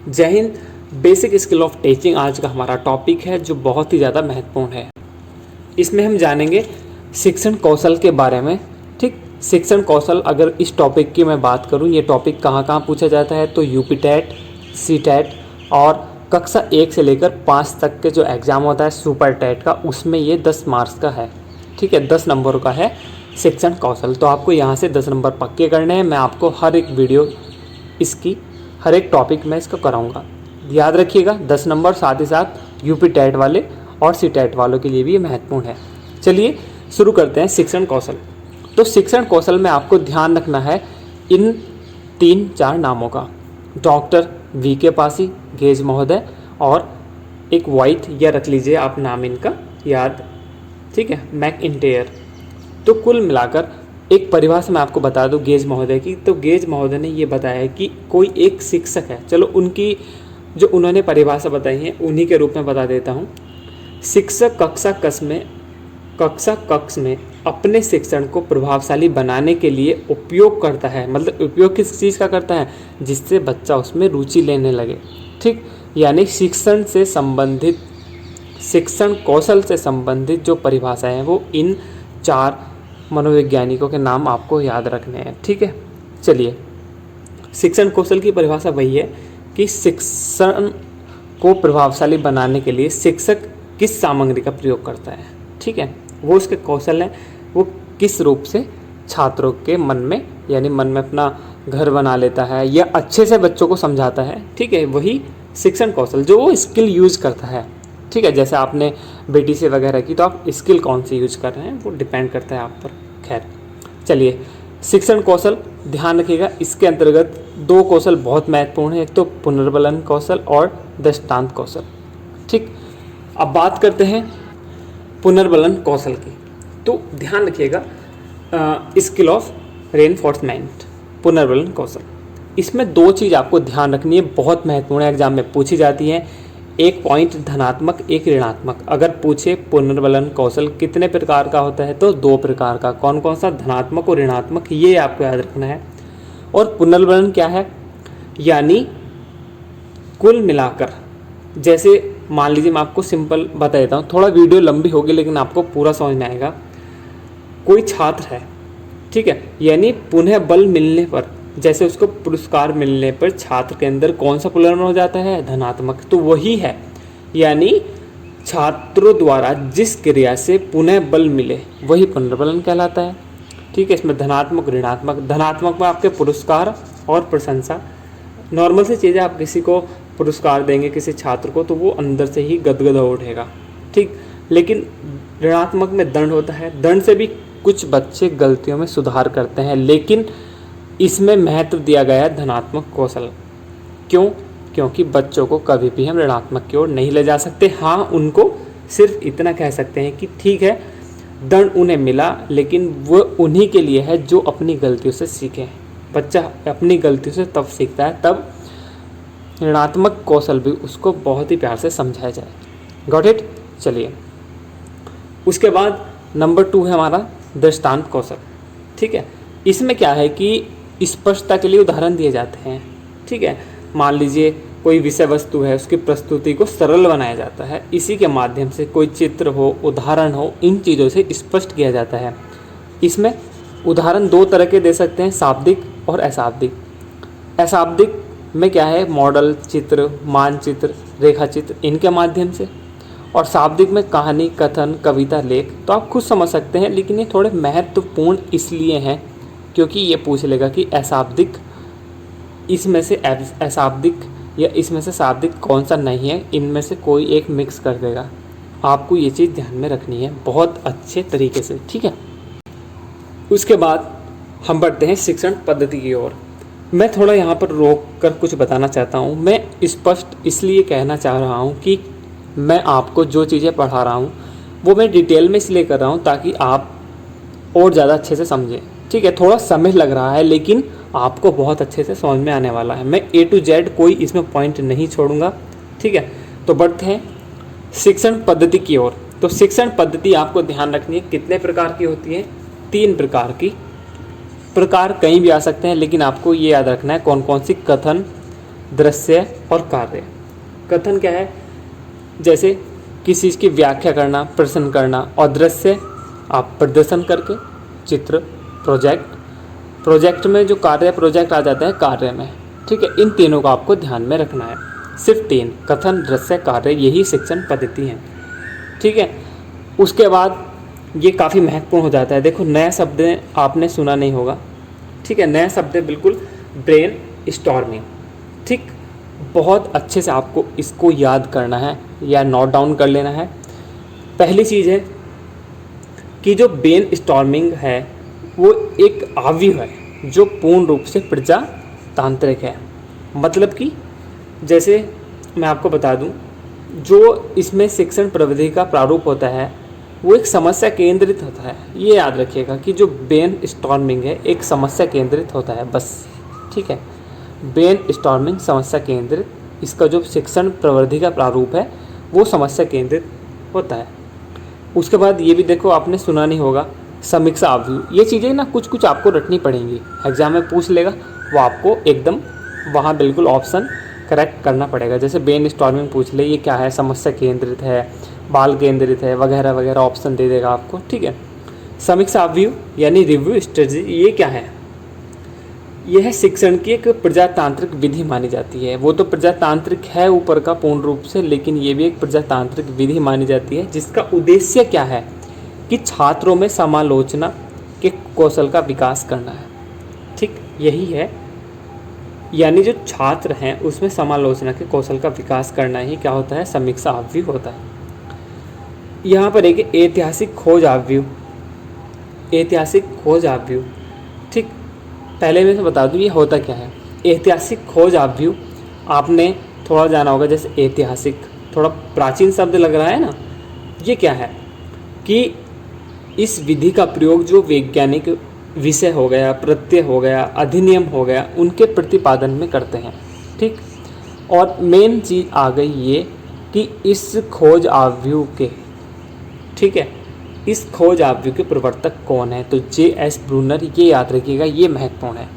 जय Hind. Basic skill of teaching आज का हमारा टॉपिक है जो बहुत ही ज़्यादा महत्वपूर्ण है। इसमें हम जानेंगे शिक्षण कौशल के बारे में। ठीक, शिक्षण कौशल, अगर इस टॉपिक की मैं बात करूं, ये टॉपिक कहाँ कहाँ पूछा जाता है तो यूपी टेट, सी टेट और कक्षा 1 से लेकर 5 तक के जो एग्ज़ाम होता है सुपर टेट का, उसमें ये 10 मार्क्स का है। ठीक है, 10 नंबर का है शिक्षण कौशल। तो आपको यहाँ से 10 नंबर पक्के करने हैं। मैं आपको हर एक वीडियो इसकी, हर एक टॉपिक में इसको कराऊंगा। याद रखिएगा 10 नंबर, साथ ही साथ यूपी टेट वाले और सी टेट वालों के लिए भी ये महत्वपूर्ण है। चलिए शुरू करते हैं शिक्षण कौशल। तो शिक्षण कौशल में आपको ध्यान रखना है इन 3-4 नामों का। Doctor VK. पासी, गेज महोदय, और एक वाइट, या रख लीजिए आप नाम इनका याद, ठीक है, मैकइंटायर। तो कुल मिलाकर एक परिभाषा मैं आपको बता दूं गेज महोदय की। तो गेज महोदय ने ये बताया है कि कोई एक शिक्षक है, चलो उनकी जो उन्होंने परिभाषा बताई है उन्हीं के रूप में बता देता हूँ। शिक्षक कक्षा कक्ष में अपने शिक्षण को प्रभावशाली बनाने के लिए उपयोग करता है। मतलब उपयोग किस चीज़ का करता है? जिससे बच्चा उसमें रुचि लेने लगे। ठीक, यानी शिक्षण से संबंधित, शिक्षण कौशल से संबंधित जो परिभाषा है वो इन 4 मनोवैज्ञानिकों के नाम आपको याद रखने हैं। ठीक है, चलिए, शिक्षण कौशल की परिभाषा वही है कि शिक्षण को प्रभावशाली बनाने के लिए शिक्षक किस सामग्री का प्रयोग करता है। ठीक है, वो उसके कौशल हैं, वो किस रूप से छात्रों के मन में, यानी मन में अपना घर बना लेता है या अच्छे से बच्चों को समझाता है। ठीक है, वही शिक्षण कौशल जो वो स्किल यूज़ करता है। ठीक है, जैसे आपने BTC वगैरह की, तो आप स्किल कौन सी यूज कर रहे हैं वो डिपेंड करता है आप पर। खैर, चलिए, शिक्षण कौशल ध्यान रखिएगा, इसके अंतर्गत 2 कौशल बहुत महत्वपूर्ण है, एक तो पुनर्बलन कौशल और दृष्टांत कौशल। ठीक, अब बात करते हैं पुनर्बलन कौशल की। तो ध्यान रखिएगा स्किल ऑफ रेनफोर्समेंट, पुनर्बलन कौशल, इसमें 2 चीज़ आपको ध्यान रखनी है, बहुत महत्वपूर्ण है, एग्जाम में पूछी जाती है। एक पॉइंट धनात्मक, एक ऋणात्मक। अगर पूछे पुनर्बलन कौशल कितने प्रकार का होता है तो 2 प्रकार का। कौन कौन सा? धनात्मक और ऋणात्मक, ये आपको याद रखना है। और पुनर्बलन क्या है? यानी कुल मिलाकर, जैसे मान लीजिए मैं आपको सिंपल बता देता हूँ, थोड़ा वीडियो लंबी होगी लेकिन आपको पूरा समझ में आएगा। कोई छात्र है, ठीक है, यानी पुनः बल मिलने पर, जैसे उसको पुरस्कार मिलने पर छात्र के अंदर कौन सा पुनर्बलन हो जाता है? धनात्मक। तो वही है, यानी छात्रों द्वारा जिस क्रिया से पुनः बल मिले वही पुनर्बलन कहलाता है। ठीक है, इसमें धनात्मक, ऋणात्मक। धनात्मक में आपके पुरस्कार और प्रशंसा, नॉर्मल सी चीज़ें, आप किसी को पुरस्कार देंगे किसी छात्र को तो वो अंदर से ही गदगद हो उठेगा। ठीक, लेकिन ऋणात्मक में दंड होता है। दंड से भी कुछ बच्चे गलतियों में सुधार करते हैं, लेकिन इसमें महत्व दिया गया है धनात्मक कौशल। क्यों? क्योंकि बच्चों को कभी भी हम ऋणात्मक की ओर नहीं ले जा सकते। हाँ, उनको सिर्फ इतना कह सकते हैं कि ठीक है, दंड उन्हें मिला, लेकिन वो उन्हीं के लिए है जो अपनी गलतियों से सीखे। बच्चा अपनी गलतियों से तब सीखता है, तब ऋणात्मक कौशल भी उसको बहुत ही प्यार से समझाया जाए। Got it? चलिए, उसके बाद नंबर 2 है हमारा दृष्टांत कौशल। ठीक है, इसमें क्या है कि स्पष्टता के लिए उदाहरण दिए जाते हैं। ठीक है, मान लीजिए कोई विषय वस्तु है, उसकी प्रस्तुति को सरल बनाया जाता है, इसी के माध्यम से कोई चित्र हो, उदाहरण हो, इन चीज़ों से स्पष्ट किया जाता है। इसमें उदाहरण 2 तरह के दे सकते हैं, शाब्दिक और अशाब्दिक। अशाब्दिक में क्या है? मॉडल, चित्र, मानचित्र, रेखाचित्र, इनके माध्यम से। और शाब्दिक में कहानी, कथन, कविता, लेख। तो आप खुद समझ सकते हैं, लेकिन ये थोड़े महत्वपूर्ण इसलिए हैं क्योंकि ये पूछ लेगा कि अशाब्दिक, इसमें से अशाब्दिक या इसमें से शाब्दिक कौन सा नहीं है, इनमें से कोई एक मिक्स कर देगा। आपको ये चीज़ ध्यान में रखनी है बहुत अच्छे तरीके से। ठीक है, उसके बाद हम बढ़ते हैं शिक्षण पद्धति की ओर। मैं थोड़ा यहाँ पर रोक कर कुछ बताना चाहता हूँ। मैं स्पष्ट इसलिए कहना चाह रहा हूँ कि मैं आपको जो चीज़ें पढ़ा रहा हूँ वो मैं डिटेल में इसलिए कर रहा हूँ ताकि आप और ज़्यादा अच्छे से समझें। ठीक है, थोड़ा समय लग रहा है लेकिन आपको बहुत अच्छे से समझ में आने वाला है। मैं A to Z कोई इसमें पॉइंट नहीं छोड़ूंगा। ठीक है, तो बढ़ते हैं शिक्षण पद्धति की ओर। तो शिक्षण पद्धति आपको ध्यान रखनी है कितने प्रकार की होती है? 3 प्रकार की। प्रकार कहीं भी आ सकते हैं, लेकिन आपको ये याद रखना है कौन कौन सी। कथन, दृश्य और कार्य। कथन क्या है, जैसे किसी चीज़ की व्याख्या करना, प्रश्न करना, और दृश्य आप प्रदर्शन करके, चित्र, प्रोजेक्ट में जो कार्य प्रोजेक्ट आ जाता है कार्य में, ठीक है। इन तीनों को आपको ध्यान में रखना है, सिर्फ 3, कथन, दृश्य, कार्य, यही शिक्षण पद्धति हैं, ठीक है। उसके बाद ये काफ़ी महत्वपूर्ण हो जाता है। देखो नया शब्द आपने सुना नहीं होगा, ठीक है। नया शब्द है बिल्कुल ब्रेन स्टॉर्मिंग, ठीक। बहुत अच्छे से आपको इसको याद करना है या नोट डाउन कर लेना है। पहली चीज़ है कि जो ब्रेन स्टॉर्मिंग है वो एक अवयव है जो पूर्ण रूप से प्रजातांत्रिक है। मतलब कि जैसे मैं आपको बता दूं, जो इसमें शिक्षण प्रविधि का प्रारूप होता है वो एक समस्या केंद्रित होता है। ये याद रखिएगा कि जो ब्रेन स्टॉर्मिंग है एक समस्या केंद्रित होता है बस, ठीक है। ब्रेन स्टॉर्मिंग समस्या केंद्रित, इसका जो शिक्षण प्रविधि का प्रारूप है वो समस्या केंद्रित होता है। उसके बाद ये भी देखो, आपने सुना नहीं होगा समीक्षा अवयव। ये चीज़ें ना कुछ कुछ आपको रटनी पड़ेंगी, एग्जाम में पूछ लेगा, वो आपको एकदम वहाँ बिल्कुल ऑप्शन करेक्ट करना पड़ेगा। जैसे ब्रेन स्टॉर्मिंग पूछ ले, ये क्या है, समस्या केंद्रित है, बाल केंद्रित है, वगैरह वगैरह ऑप्शन दे देगा आपको, ठीक है। समीक्षा अवयव यानी रिव्यू स्ट्रेटजी, ये क्या है, यह शिक्षण की एक प्रजातांत्रिक विधि मानी जाती है। वो तो प्रजातांत्रिक है ऊपर का पूर्ण रूप से, लेकिन ये भी एक प्रजातांत्रिक विधि मानी जाती है जिसका उद्देश्य क्या है कि छात्रों में समालोचना के कौशल का विकास करना है, ठीक। यही है, यानी जो छात्र हैं उसमें समालोचना के कौशल का विकास करना ही क्या होता है, समीक्षा अवयव होता है। यहाँ पर एक ऐतिहासिक खोज अवयव, ऐतिहासिक खोज अवयव, ठीक। पहले मैं तो बता दूँ ये होता क्या है। ऐतिहासिक खोज अवयव आपने थोड़ा जाना होगा, जैसे ऐतिहासिक थोड़ा प्राचीन शब्द लग रहा है ना, ये क्या है कि इस विधि का प्रयोग जो वैज्ञानिक विषय हो गया, प्रत्यय हो गया, अधिनियम हो गया, उनके प्रतिपादन में करते हैं, ठीक। और मेन चीज़ आ गई ये कि इस खोज अवयव के, ठीक है, इस खोज अवयव के प्रवर्तक कौन है, तो J.S. ब्रूनर, ये याद रखिएगा, ये महत्वपूर्ण है,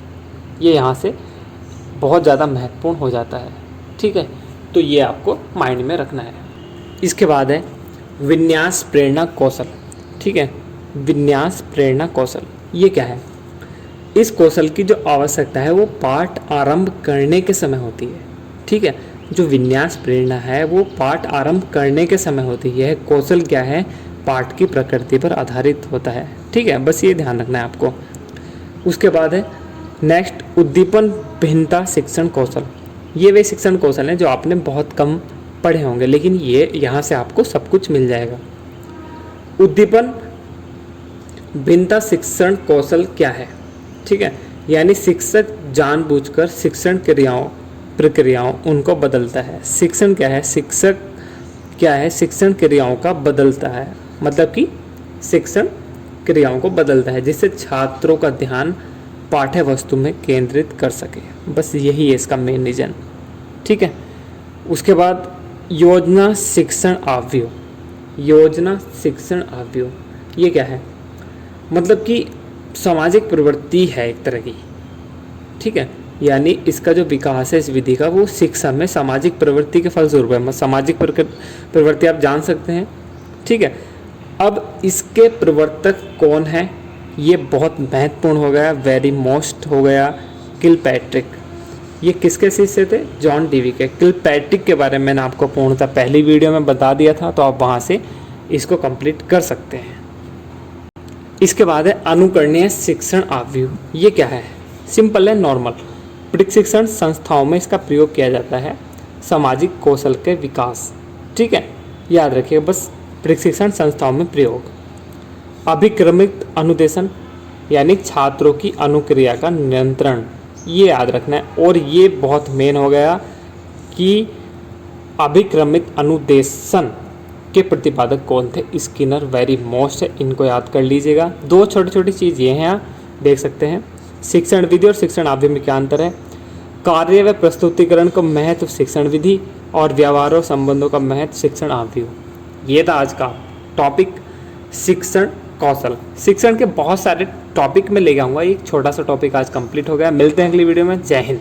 ये यहाँ से बहुत ज़्यादा महत्वपूर्ण हो जाता है, ठीक है। तो ये आपको माइंड में रखना है। इसके बाद है विन्यास प्रेरणा कौशल, ठीक है। विन्यास प्रेरणा कौशल ये क्या है, इस कौशल की जो आवश्यकता है वो पाठ आरंभ करने के समय होती है, ठीक है। जो विन्यास प्रेरणा है वो पाठ आरंभ करने के समय होती है। कौशल क्या है, पाठ की प्रकृति पर आधारित होता है, ठीक है। बस ये ध्यान रखना है आपको। उसके बाद है नेक्स्ट उद्दीपन भिन्नता शिक्षण कौशल। ये वे शिक्षण कौशल हैं जो आपने बहुत कम पढ़े होंगे, लेकिन ये यहाँ से आपको सब कुछ मिल जाएगा। उद्दीपन भिन्नता शिक्षण कौशल क्या है, ठीक है, यानी शिक्षक जानबूझकर शिक्षण क्रियाओं प्रक्रियाओं उनको बदलता है। शिक्षण क्या है, शिक्षक क्या है, शिक्षण क्रियाओं का बदलता है, मतलब कि शिक्षण क्रियाओं को बदलता है जिससे छात्रों का ध्यान पाठ्य वस्तु में केंद्रित कर सके। बस यही है इसका मेन रीजन, ठीक है। उसके बाद योजना शिक्षण अवयव, योजना शिक्षण अवयव ये क्या है, मतलब कि सामाजिक प्रवृत्ति है एक तरह की, ठीक है। यानी इसका जो विकास है इस विधि का वो शिक्षा में सामाजिक प्रवृत्ति के फलस्वरूप है। सामाजिक प्रवृत्ति आप जान सकते हैं, ठीक है। अब इसके प्रवर्तक कौन है, ये बहुत महत्वपूर्ण हो गया, वेरी मोस्ट हो गया, किलपैट्रिक। ये किसके शिष्य थे, जॉन डीवी के। किलपैट्रिक के बारे में मैंने आपको पूर्णतः पहली वीडियो में बता दिया था, तो आप वहाँ से इसको कंप्लीट कर सकते हैं। इसके बाद है अनुकरणीय शिक्षण अवयव। ये क्या है, सिंपल है, नॉर्मल। प्रशिक्षण संस्थाओं में इसका प्रयोग किया जाता है सामाजिक कौशल के विकास, ठीक है, याद रखिए बस, प्रशिक्षण संस्थाओं में प्रयोग। अभिक्रमित अनुदेशन यानी छात्रों की अनुक्रिया का नियंत्रण, ये याद रखना है। और ये बहुत मेन हो गया कि अभिक्रमित अनुदेशन के प्रतिपादक कौन थे, स्किनर, वेरी मोस्ट है, इनको याद कर लीजिएगा। दो छोटी छोटी चीज़ ये हैं, आप देख सकते हैं। शिक्षण विधि और शिक्षण अवयव में क्या अंतर है, कार्य व प्रस्तुतिकरण का महत्व शिक्षण विधि और व्यवहार और संबंधों का महत्व शिक्षण अवयव। ये था आज का टॉपिक, शिक्षण कौशल। शिक्षण के बहुत सारे टॉपिक में ले जाऊंगा, एक छोटा सा टॉपिक आज कंप्लीट हो गया। मिलते हैं अगली वीडियो में, जय हिंद।